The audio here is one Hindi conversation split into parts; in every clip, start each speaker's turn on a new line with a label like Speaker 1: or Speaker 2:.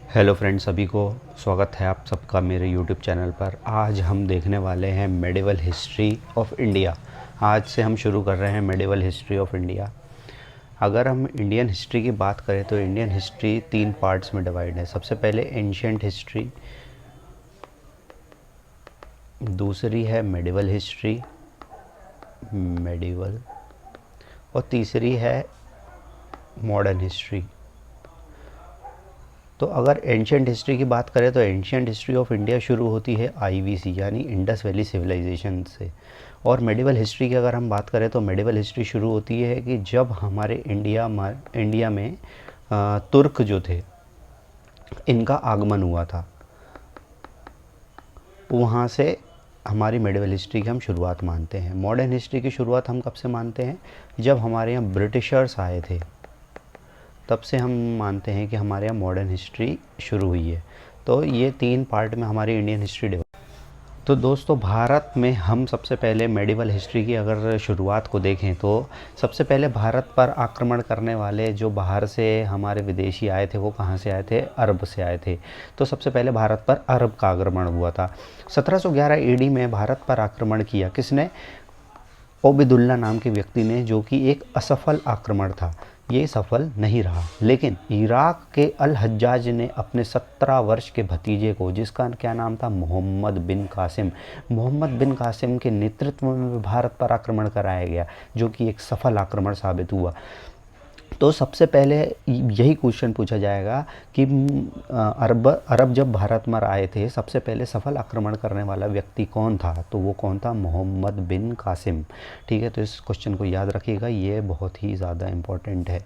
Speaker 1: हेलो फ्रेंड्स, सभी को स्वागत है आप सबका मेरे यूट्यूब चैनल पर। आज हम देखने वाले हैं मेडिवल हिस्ट्री ऑफ इंडिया। आज से हम शुरू कर रहे हैं मेडिवल हिस्ट्री ऑफ इंडिया। अगर हम इंडियन हिस्ट्री की बात करें तो इंडियन हिस्ट्री 3 पार्ट्स में डिवाइड है। सबसे पहले एंशिएंट हिस्ट्री, दूसरी है मेडिवल हिस्ट्री, मेडिवल, और तीसरी है मॉडर्न हिस्ट्री। तो अगर एंशिएंट हिस्ट्री की बात करें तो एंशिएंट हिस्ट्री ऑफ इंडिया शुरू होती है आईवीसी यानी इंडस वैली सिविलाइजेशन से। और मेडिवल हिस्ट्री की अगर हम बात करें तो मेडिवल हिस्ट्री शुरू होती है कि जब हमारे इंडिया में तुर्क जो थे इनका आगमन हुआ था, वहाँ से हमारी मेडिवल हिस्ट्री की हम शुरुआत मानते हैं। मॉडर्न हिस्ट्री की शुरुआत हम कब से मानते हैं? जब हमारे यहाँ ब्रिटिशर्स आए थे, तब से हम मानते हैं कि हमारे यहाँ मॉडर्न हिस्ट्री शुरू हुई है। तो ये 3 पार्ट में हमारी इंडियन हिस्ट्री डिवाइड। तो दोस्तों, भारत में हम सबसे पहले मेडिवल हिस्ट्री की अगर शुरुआत को देखें तो सबसे पहले भारत पर आक्रमण करने वाले जो बाहर से हमारे विदेशी आए थे वो कहाँ से आए थे? अरब से आए थे। तो सबसे पहले भारत पर अरब का आक्रमण हुआ था। 1711 ईडी में भारत पर आक्रमण किया किसने? ओबेदुल्ला नाम के व्यक्ति ने, जो कि एक असफल आक्रमण था। ये सफल नहीं रहा, लेकिन इराक के अल हज्जाज ने अपने 17 वर्ष के भतीजे को, जिसका क्या नाम था? मोहम्मद बिन कासिम, मोहम्मद बिन कासिम के नेतृत्व में भारत पर आक्रमण कराया गया, जो कि एक सफल आक्रमण साबित हुआ। तो सबसे पहले यही क्वेश्चन पूछा जाएगा कि अरब जब भारत में आए थे, सबसे पहले सफल आक्रमण करने वाला व्यक्ति कौन था? तो वो कौन था? मोहम्मद बिन कासिम। ठीक है, तो इस क्वेश्चन को याद रखिएगा, ये बहुत ही ज़्यादा इम्पोर्टेंट है।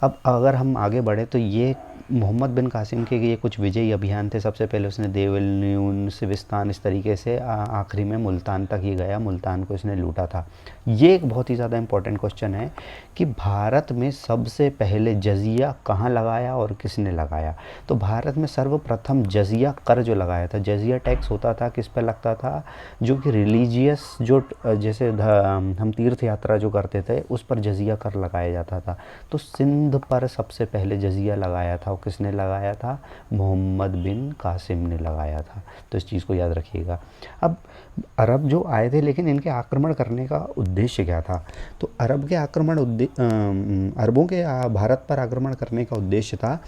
Speaker 1: अब अगर हम आगे बढ़े तो ये मोहम्मद बिन कासिम के ये कुछ विजयी अभियान थे। सबसे पहले उसने देवलून, सिविस्तान, इस तरीके से आखिरी में मुल्तान तक ही गया, मुल्तान को इसने लूटा था। ये एक बहुत ही ज़्यादा इम्पोर्टेंट क्वेश्चन है कि भारत में सबसे पहले जजिया कहाँ लगाया और किसने लगाया? तो भारत में सर्वप्रथम जजिया कर जो लगाया था, जजिया टैक्स होता था, किस पर लगता था? जो कि रिलीजियस, जो जैसे हम तीर्थ यात्रा जो करते थे उस पर जजिया कर लगाया जाता था। तो सिंध पर सबसे पहले जजिया लगाया था, और किसने लगाया था? मोहम्मद बिन कासिम ने लगाया था। तो इस चीज़ को याद रखिएगा। अब अरब जो आए थे, लेकिन इनके आक्रमण करने का उद्देश्य क्या था? तो अरबों के भारत पर आक्रमण करने का उद्देश्य था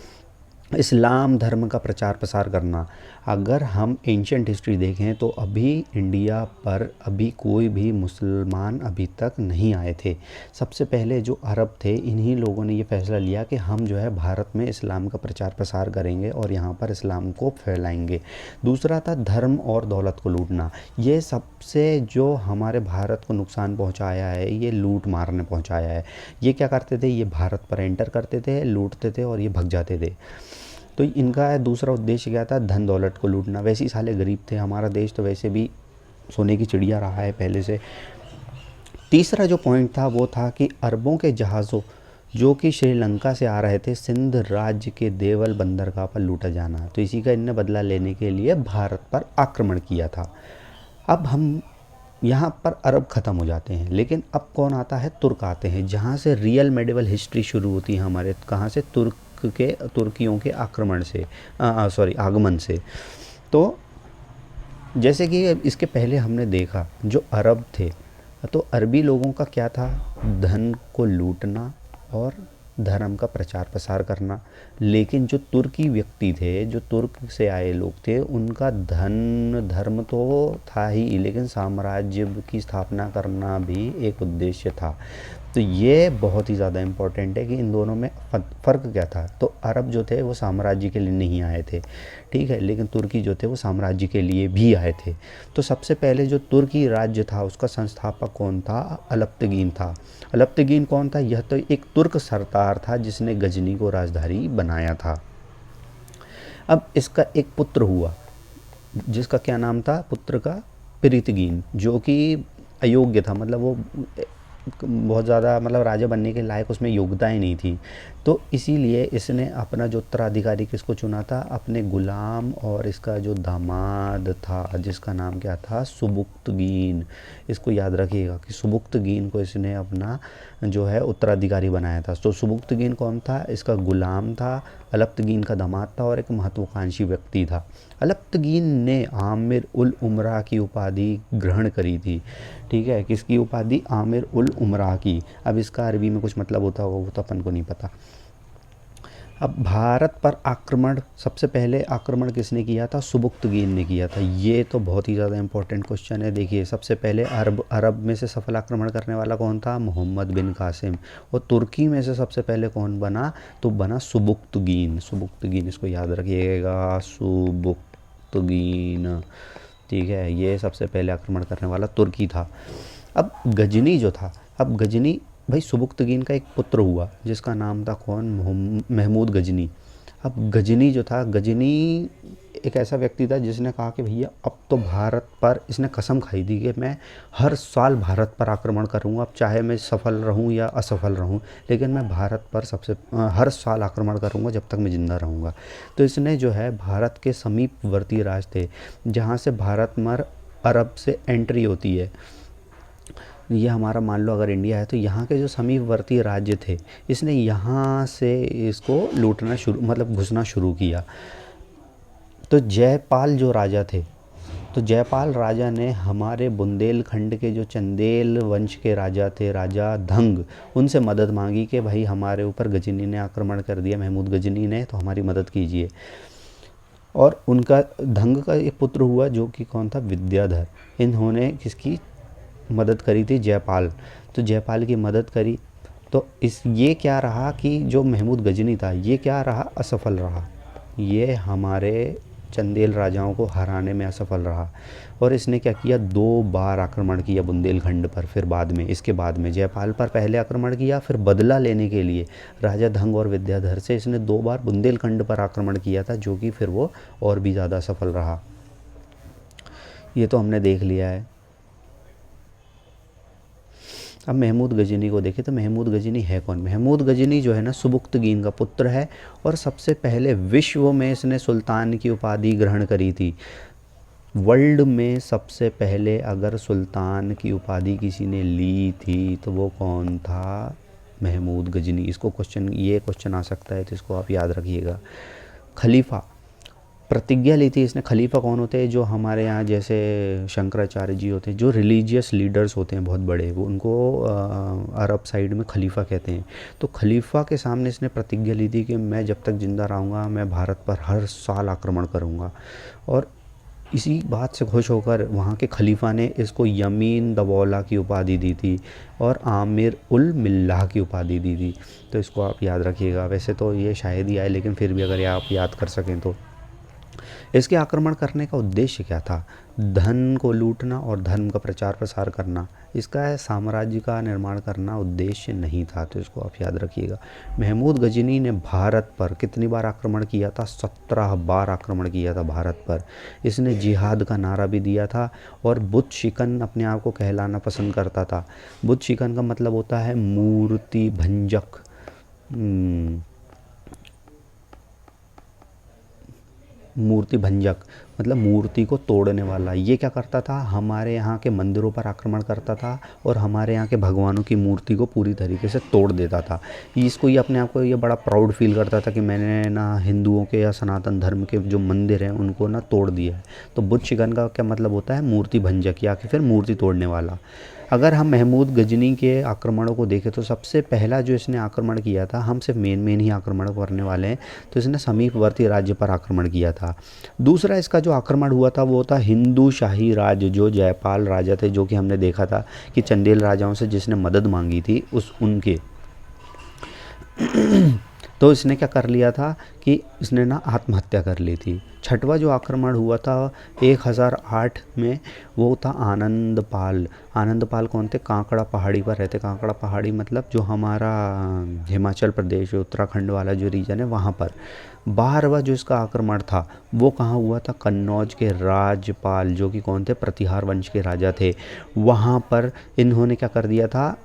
Speaker 1: इस्लाम धर्म का प्रचार प्रसार करना। अगर हम एंशिएंट हिस्ट्री देखें तो अभी इंडिया पर अभी कोई भी मुसलमान अभी तक नहीं आए थे। सबसे पहले जो अरब थे, इन्हीं लोगों ने ये फैसला लिया कि हम जो है भारत में इस्लाम का प्रचार प्रसार करेंगे और यहाँ पर इस्लाम को फैलाएंगे। दूसरा था धर्म और दौलत को लूटना। ये सबसे जो हमारे भारत को नुकसान पहुँचाया है, ये लूट मार ने पहुँचाया है। ये क्या करते थे? ये भारत पर एंटर करते थे, लूटते थे और ये भग जाते थे। तो इनका दूसरा उद्देश्य क्या था? धन दौलत को लूटना। वैसे ही साले गरीब थे। हमारा देश तो वैसे भी सोने की चिड़िया रहा है पहले से। तीसरा जो पॉइंट था वो था कि अरबों के जहाज़ों जो कि श्रीलंका से आ रहे थे, सिंध राज्य के देवल बंदरगाह पर लूटा जाना। तो इसी का इनने बदला लेने के लिए भारत पर आक्रमण किया था। अब हम यहाँ पर अरब ख़त्म हो जाते हैं, लेकिन अब कौन आता है? तुर्क आते हैं, जहाँ से रियल मेडिवल हिस्ट्री शुरू होती है हमारे। कहाँ से? तुर्कियों के आक्रमण से, आगमन से। तो जैसे कि इसके पहले हमने देखा, जो अरब थे, तो अरबी लोगों का क्या था? धन को लूटना और धर्म का प्रचार प्रसार करना। लेकिन जो तुर्की व्यक्ति थे, जो तुर्क से आए लोग थे, उनका धर्म तो था ही, लेकिन साम्राज्य की स्थापना करना भी एक उद्देश्य था। तो ये बहुत ही ज़्यादा इम्पोर्टेंट है कि इन दोनों में फ़र्क क्या था। तो अरब जो थे वो साम्राज्य के लिए नहीं आए थे, ठीक है, लेकिन तुर्की जो थे वो साम्राज्य के लिए भी आए थे। तो सबसे पहले जो तुर्की राज्य था उसका संस्थापक कौन था? अलप्तगीन था। अलप्तगीन कौन था? यह तो एक तुर्क सरदार था जिसने गजनी को राजधानी बनाया था। अब इसका एक पुत्र हुआ, जिसका क्या नाम था पुत्र का? प्रीतगीन, जो कि अयोग्य था, मतलब वो बहुत ज़्यादा, मतलब राजा बनने के लायक उसमें योग्यता ही नहीं थी। तो इसीलिए इसने अपना जो उत्तराधिकारी किसको चुना था? अपने गुलाम और इसका जो दामाद था, जिसका नाम क्या था? सुबुक्तगीन। इसको याद रखिएगा कि सुबुक्तगीन को इसने अपना जो है उत्तराधिकारी बनाया था। तो सुबुक्तगीन कौन था? इसका गुलाम था अलप्तगीन का दामाद था और एक महत्वाकांक्षी व्यक्ति था। अलप्तगीन ने आमिर उल उमरा की उपाधि ग्रहण करी थी। ठीक है, किसकी उपाधि? आमिर उल उमरा की। अब इसका अरबी में कुछ मतलब होता होगा, वो तो अपन को नहीं पता। अब भारत पर आक्रमण, सबसे पहले आक्रमण किसने किया था? सुबुक्तगीन ने किया था। ये तो बहुत ही ज़्यादा इंपॉर्टेंट क्वेश्चन है। देखिए, सबसे पहले अरब में से सफल आक्रमण करने वाला कौन था? मोहम्मद बिन कासिम। और तुर्की में से सबसे पहले कौन बना? तो बना सुबुक्तगीन। सुबुक्तगीन, इसको याद रखिएगा, सुबुक्तगीन। ठीक है, ये सबसे पहले आक्रमण करने वाला तुर्की था। अब गजनी जो था, अब गजनी भाई सुबुक्तगीन का एक पुत्र हुआ जिसका नाम था कौन? महमूद गजनी। अब गजनी जो था, गजनी एक ऐसा व्यक्ति था जिसने कहा कि भैया अब तो भारत पर, इसने कसम खाई थी कि मैं हर साल भारत पर आक्रमण करूंगा, अब चाहे मैं सफल रहूं या असफल रहूं, लेकिन मैं भारत पर हर साल आक्रमण करूंगा जब तक मैं ज़िंदा रहूंगा। तो इसने जो है भारत के समीपवर्ती राज्य थे जहाँ से भारत में अरब से एंट्री होती है, ये हमारा मान लो अगर इंडिया है तो यहाँ के जो समीपवर्ती राज्य थे, इसने यहाँ से इसको लूटना शुरू, मतलब घुसना शुरू किया। तो जयपाल जो राजा थे, तो जयपाल राजा ने हमारे बुंदेलखंड के जो चंदेल वंश के राजा थे, राजा धंग, उनसे मदद मांगी कि भाई हमारे ऊपर गजनी ने आक्रमण कर दिया, महमूद गजनी ने, तो हमारी मदद कीजिए। और उनका धंग का एक पुत्र हुआ जो कि कौन था? विद्याधर। इन्होंने किसकी मदद करी थी? जयपाल। तो जयपाल की मदद करी, तो ये क्या रहा कि जो महमूद गजनी था ये क्या रहा? असफल रहा। ये हमारे चंदेल राजाओं को हराने में असफल रहा। और इसने क्या किया? 2 बार आक्रमण किया बुंदेलखंड पर। फिर बाद में, इसके बाद में जयपाल पर पहले आक्रमण किया, फिर बदला लेने के लिए राजा धंग और विद्याधर से इसने 2 बार बुंदेलखंड पर आक्रमण किया था, जो कि फिर वो और भी ज़्यादा सफल रहा। ये तो हमने देख लिया है। अब महमूद गजनी को देखें तो महमूद गजनी है कौन? महमूद गजनी जो है ना, सुबुक्तगीन का पुत्र है और सबसे पहले विश्व में इसने सुल्तान की उपाधि ग्रहण करी थी। वर्ल्ड में सबसे पहले अगर सुल्तान की उपाधि किसी ने ली थी तो वो कौन था? महमूद गजनी। इसको ये क्वेश्चन आ सकता है, तो इसको आप याद रखिएगा। खलीफा, प्रतिज्ञा ली थी इसने। खलीफा कौन होते हैं? जो हमारे यहाँ जैसे शंकराचार्य जी होते हैं, जो रिलीजियस लीडर्स होते हैं बहुत बड़े, वो उनको अरब साइड में खलीफा कहते हैं। तो खलीफा के सामने इसने प्रतिज्ञा ली थी कि मैं जब तक ज़िंदा रहूँगा मैं भारत पर हर साल आक्रमण करूँगा। और इसी बात से खुश होकर वहाँ के खलीफा ने इसको यमीन दबौला की उपाधि दी थी और आमिर उल मिल्लाह की उपाधि दी थी। तो इसको आप याद रखिएगा। वैसे तो ये शायद ही आए, लेकिन फिर भी अगर आप याद कर सकें तो। इसके आक्रमण करने का उद्देश्य क्या था? धन को लूटना और धर्म का प्रचार प्रसार करना, इसका साम्राज्य का निर्माण करना उद्देश्य नहीं था। तो इसको आप याद रखिएगा। महमूद गजनी ने भारत पर कितनी बार आक्रमण किया था? 17 बार आक्रमण किया था भारत पर। इसने जिहाद का नारा भी दिया था और बुत शिकन अपने आप को कहलाना पसंद करता था। बुत शिकन का मतलब होता है मूर्ति भंजक। मूर्ति भंजक मतलब मूर्ति को तोड़ने वाला। ये क्या करता था? हमारे यहाँ के मंदिरों पर आक्रमण करता था और हमारे यहाँ के भगवानों की मूर्ति को पूरी तरीके से तोड़ देता था। इसको ये अपने आप को ये बड़ा प्राउड फील करता था कि मैंने ना हिंदुओं के या सनातन धर्म के जो मंदिर हैं उनको ना तोड़ दिया है। तो बुत शिकन का क्या मतलब होता है? मूर्ति भंजक या फिर मूर्ति तोड़ने वाला। अगर हम महमूद गजनी के आक्रमणों को देखें तो सबसे पहला जो इसने आक्रमण किया था, हम सिर्फ मेन ही आक्रमण करने वाले हैं, तो इसने समीपवर्ती राज्य पर आक्रमण किया था। दूसरा इसका जो आक्रमण हुआ था वो था हिंदू शाही राज्य, जो जयपाल राजा थे, जो कि हमने देखा था कि चंदेल राजाओं से जिसने मदद मांगी थी उनके तो इसने क्या कर लिया था कि इसने ना आत्महत्या कर ली थी। छठवां जो आक्रमण हुआ था 1008 में, वो था आनंदपाल। आनंदपाल कौन थे? कांकड़ा पहाड़ी पर रहते। कांकड़ा पहाड़ी मतलब जो हमारा हिमाचल प्रदेश उत्तराखंड वाला जो रीजन है वहाँ पर। 12वां जो इसका आक्रमण था वो कहाँ हुआ था? कन्नौज के राजपाल, जो कि कौन थे? प्रतिहार वंश के राजा थे। वहाँ पर इन्होंने क्या कर दिया था?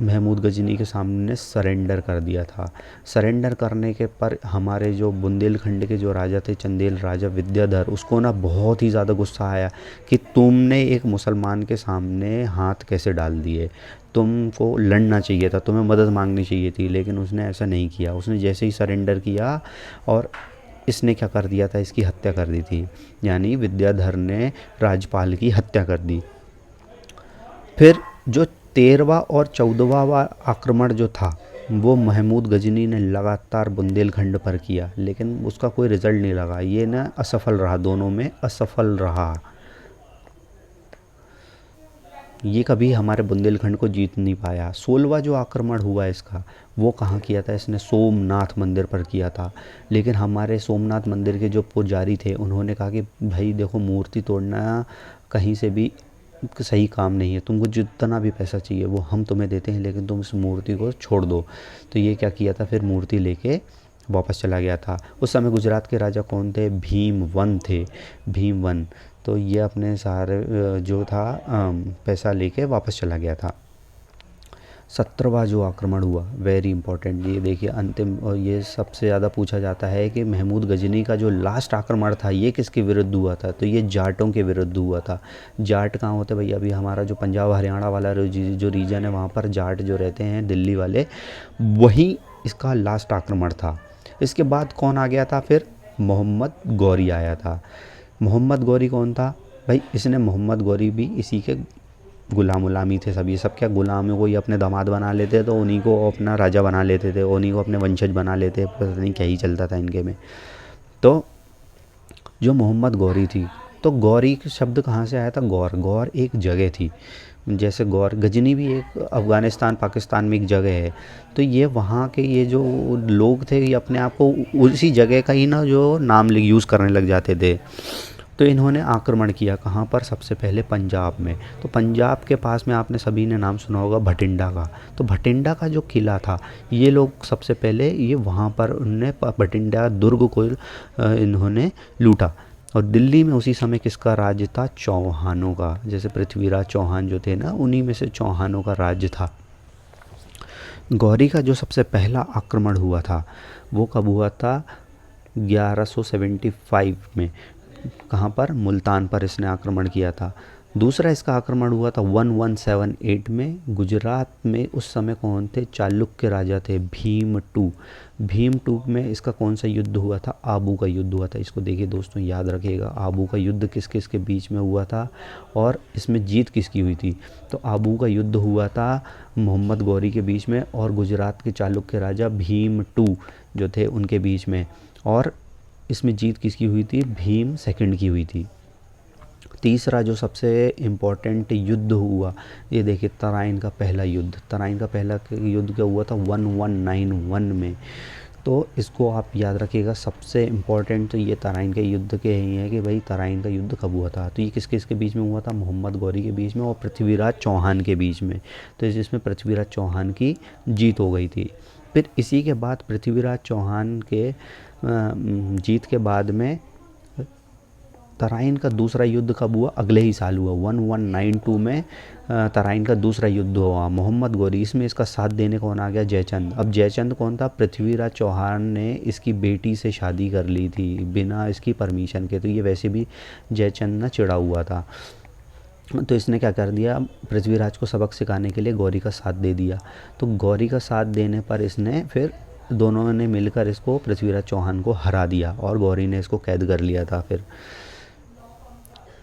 Speaker 1: महमूद गजनी के सामने सरेंडर कर दिया था। सरेंडर करने के पर हमारे जो बुंदेलखंड के जो राजा थे, चंदेल राजा विद्याधर, उसको ना बहुत ही ज़्यादा गुस्सा आया कि तुमने एक मुसलमान के सामने हाथ कैसे डाल दिए। तुमको लड़ना चाहिए था, तुम्हें मदद मांगनी चाहिए थी, लेकिन उसने ऐसा नहीं किया। उसने जैसे ही सरेंडर किया और इसने क्या कर दिया था, इसकी हत्या कर दी थी, यानी विद्याधर ने राजपाल की हत्या कर दी। फिर जो 13वां और 14वां आक्रमण जो था वो महमूद गजनी ने लगातार बुंदेलखंड पर किया, लेकिन उसका कोई रिजल्ट नहीं लगा, ये ना असफल रहा, दोनों में असफल रहा। ये कभी हमारे बुंदेलखंड को जीत नहीं पाया। 16वां जो आक्रमण हुआ इसका, वो कहाँ किया था, इसने सोमनाथ मंदिर पर किया था। लेकिन हमारे सोमनाथ मंदिर के जो पुजारी थे उन्होंने कहा कि भाई देखो, मूर्ति तोड़ना कहीं से भी सही काम नहीं है, तुमको जितना भी पैसा चाहिए वो हम तुम्हें देते हैं, लेकिन तुम इस मूर्ति को छोड़ दो। तो ये क्या किया था, फिर मूर्ति लेके वापस चला गया था। उस समय गुजरात के राजा कौन थे, भीमवन थे, भीमवन। तो ये अपने सारे जो था पैसा लेके वापस चला गया था। 17वां जो आक्रमण हुआ, वेरी इंपॉर्टेंट, ये देखिए अंतिम, और ये सबसे ज़्यादा पूछा जाता है कि महमूद गजनी का जो लास्ट आक्रमण था ये किसके विरुद्ध हुआ था, तो ये जाटों के विरुद्ध हुआ था। जाट कहाँ होते भैया, अभी हमारा जो पंजाब हरियाणा वाला जो रीजन है वहाँ पर जाट जो रहते हैं, दिल्ली वाले, वही इसका लास्ट आक्रमण था। इसके बाद कौन आ गया था, फिर मोहम्मद गौरी आया था। मोहम्मद गौरी कौन था भाई, इसने मोहम्मद गौरी भी इसी के गुलामी थे सब। ये सब क्या, गुलामों को ही अपने दामाद बना लेते, तो उन्हीं को अपना राजा बना लेते थे, उन्हीं को अपने वंशज बना लेते, पता नहीं क्या ही चलता था इनके में। तो जो मोहम्मद गौरी थी, तो गौरी का शब्द कहाँ से आया था, गौर, गौर एक जगह थी, जैसे गौर, गजनी भी एक अफ़गानिस्तान पाकिस्तान में एक जगह है। तो ये वहाँ के ये जो लोग थे ये अपने आप को उसी जगह का ही ना जो नाम यूज़ करने लग जाते थे। तो इन्होंने आक्रमण किया कहाँ पर, सबसे पहले पंजाब में। तो पंजाब के पास में आपने सभी ने नाम सुना होगा भटिंडा का। तो भटिंडा का जो किला था, ये लोग सबसे पहले ये वहाँ पर उनने भटिंडा दुर्ग को इन्होंने लूटा। और दिल्ली में उसी समय किसका राज्य था, चौहानों का। जैसे पृथ्वीराज चौहान जो थे ना, उन्हीं में से चौहानों का राज्य था। गौरी का जो सबसे पहला आक्रमण हुआ था वो कब हुआ था, 1175 में। कहाँ पर, मुल्तान पर इसने आक्रमण किया था। दूसरा इसका आक्रमण हुआ था 1178 में, गुजरात में। उस समय कौन थे, चालुक्य राजा थे, भीम टू में इसका कौन सा युद्ध हुआ था, आबू का युद्ध हुआ था। इसको देखिए दोस्तों, याद रखिएगा, आबू का युद्ध किस किस के बीच में हुआ था और इसमें जीत किसकी हुई थी। तो आबू का युद्ध हुआ था मोहम्मद गौरी के बीच में और गुजरात के चालुक्य राजा भीम टू जो थे उनके बीच में। और इसमें जीत किसकी हुई थी, भीम सेकंड की हुई थी। तीसरा जो सबसे इम्पोर्टेंट युद्ध हुआ, ये देखिए, तराइन का पहला युद्ध। तराइन का पहला युद्ध क्या हुआ था, 1191 में। तो इसको आप याद रखिएगा, सबसे इम्पोर्टेंट तो ये तराइन के युद्ध के ही है कि भाई तराइन का युद्ध कब हुआ था। तो ये किस किस के बीच में हुआ था, मोहम्मद गौरी के बीच में और पृथ्वीराज चौहान के बीच में। तो इसमें पृथ्वीराज चौहान की जीत हो गई थी। फिर इसी के बाद पृथ्वीराज चौहान के जीत के बाद में तराइन का दूसरा युद्ध कब हुआ, अगले ही साल हुआ, 1192 में तराइन का दूसरा युद्ध हुआ। मोहम्मद गौरी, इसमें इसका साथ देने कौन आ गया, जयचंद। अब जयचंद कौन था, पृथ्वीराज चौहान ने इसकी बेटी से शादी कर ली थी बिना इसकी परमिशन के। तो ये वैसे भी जयचंद ना चिढ़ा हुआ था। तो इसने क्या कर दिया, पृथ्वीराज को सबक सिखाने के लिए गौरी का साथ दे दिया। तो गौरी का साथ देने पर इसने फिर दोनों ने मिलकर इसको, पृथ्वीराज चौहान को हरा दिया और गौरी ने इसको कैद कर लिया था। फिर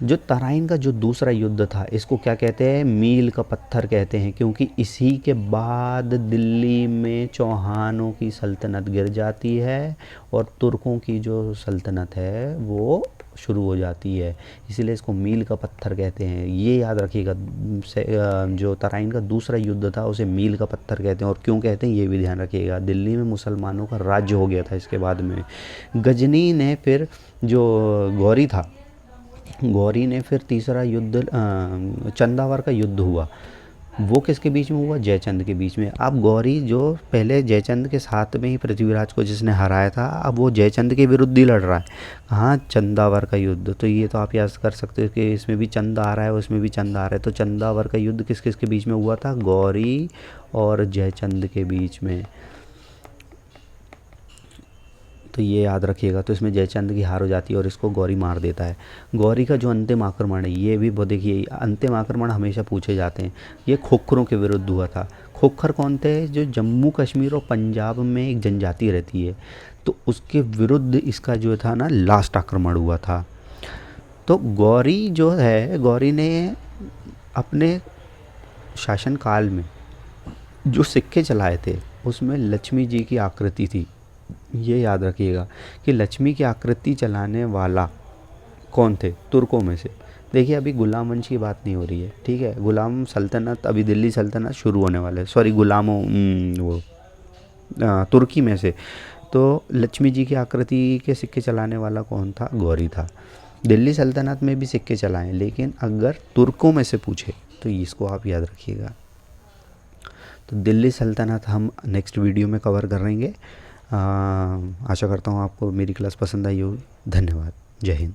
Speaker 1: जो तराइन का जो दूसरा युद्ध था, इसको क्या कहते हैं, मील का पत्थर कहते हैं, क्योंकि इसी के बाद दिल्ली में चौहानों की सल्तनत गिर जाती है और तुर्कों की जो सल्तनत है वो शुरू हो जाती है। इसीलिए इसको मील का पत्थर कहते हैं। ये याद रखिएगा, जो तराइन का दूसरा युद्ध था उसे मील का पत्थर कहते हैं। और क्यों कहते हैं ये भी ध्यान रखिएगा, दिल्ली में मुसलमानों का राज्य हो गया था इसके बाद में। गजनी ने फिर, जो गौरी था, गौरी ने फिर तीसरा युद्ध, चंदावर का युद्ध हुआ, वो किसके बीच में हुआ, जयचंद के बीच में। अब गौरी जो पहले जयचंद के साथ में ही पृथ्वीराज को जिसने हराया था, अब वो जयचंद के विरुद्ध ही लड़ रहा है। कहाँ, चंदावर का युद्ध। तो ये तो आप याद कर सकते हो कि इसमें भी चंद आ रहा है, उसमें भी चंद आ रहा है। तो चंदावर का युद्ध किस किस के बीच में हुआ था, गौरी और जयचंद के बीच में। तो ये याद रखिएगा। तो इसमें जयचंद की हार हो जाती है और इसको गौरी मार देता है। गौरी का जो अंतिम आक्रमण है ये भी बहुत, देखिए अंतिम आक्रमण हमेशा पूछे जाते हैं, ये खोखरों के विरुद्ध हुआ था। खोखर कौन थे? जो जम्मू कश्मीर और पंजाब में एक जनजाति रहती है, तो उसके विरुद्ध इसका जो था ना लास्ट आक्रमण हुआ था। तो गौरी जो है, गौरी ने अपने शासनकाल में जो सिक्के चलाए थे उसमें लक्ष्मी जी की आकृति थी। ये याद रखिएगा कि लक्ष्मी की आकृति चलाने वाला कौन थे तुर्कों में से। देखिए अभी गुलाम वंश की बात नहीं हो रही है, ठीक है, गुलाम सल्तनत, अभी दिल्ली सल्तनत शुरू होने वाले है, सॉरी गुलामों वो तुर्की में से। तो लक्ष्मी जी की आकृति के सिक्के चलाने वाला कौन था? गौरी था। दिल्ली सल्तनत में भी सिक्के चलाएं, लेकिन अगर तुर्कों में से पूछे तो इसको आप याद रखिएगा। तो दिल्ली सल्तनत हम नेक्स्ट वीडियो में कवर करेंगे। आशा करता हूँ आपको मेरी क्लास पसंद आई होगी। धन्यवाद। जय हिंद।